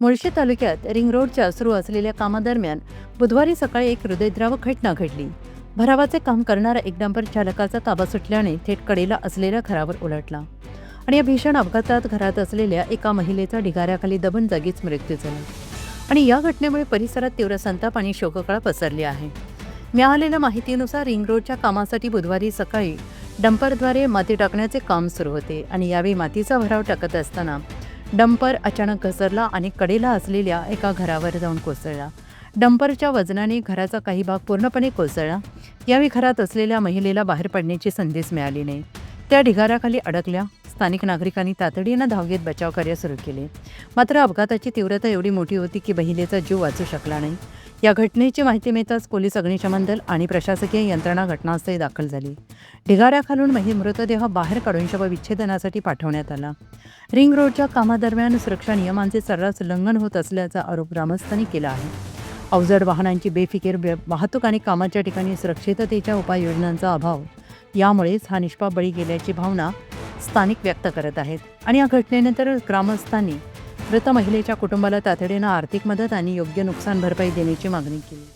मुळशी तालुक्यात रिंग रोडच्या सुरू असलेल्या कामादरम्यान बुधवारी सकाळी एक हृदयद्रावक घटना घडली. भरावाचे काम करणारा एक डंपर चालकाचा ताबा सुटल्याने थेट कडेला असलेल्या घरावर उलटला आणि या भीषण अपघातात घरात असलेल्या एका महिलेचा ढिगाऱ्याखाली दबून जागीच मृत्यू झाला. आणि या घटनेमुळे परिसरात तीव्र संताप आणि शोककळा पसरली आहे. मिळालेल्या माहितीनुसार रिंग रोडच्या कामासाठी बुधवारी सकाळी डंपरद्वारे माती टाकण्याचे काम सुरू होते आणि यावेळी मातीचा भराव टाकत असताना डंपर अचानक घसरला आणि कडेला असलेल्या एका घरावर जाऊन कोसळला. डंपरच्या वजनाने घराचा काही भाग पूर्णपणे कोसळला. यावेळी घरात असलेल्या महिलेला बाहेर पडण्याची संधीच मिळाली नाही. त्या ढिगाऱ्याखाली अडकल्या. स्थानिक नागरिकांनी तातडीनं धाव घेत बचाव कार्य सुरू केले. मात्र अपघाताची तीव्रता एवढी मोठी होती की महिलेचा जीव वाचू शकला नाही. या घटनेची माहिती मिळताच पोलीस, अग्निशमन दल आणि प्रशासकीय यंत्रणा घटनास्थळी दाखल झाली. ढिगाऱ्याखालून मृतदेह बाहेर काढून शवविच्छेदनासाठी पाठवण्यात आला. रिंग रोडच्या कामादरम्यान सुरक्षा नियमांचे सर्रास उल्लंघन होत असल्याचा आरोप ग्रामस्थांनी केला आहे. अवजड वाहनांची बेफिकीर वाहतूक आणि कामाच्या ठिकाणी सुरक्षिततेच्या उपाययोजनांचा अभाव यामुळेच हा निष्पाप बळी गेल्याची भावना स्थानिक व्यक्त करत आहेत. आणि या घटनेनंतर ग्रामस्थांनी मृत महिलेच्या कुटुंबाला तातडीनं आर्थिक मदत आणि योग्य नुकसान भरपाई देण्याची मागणी केली.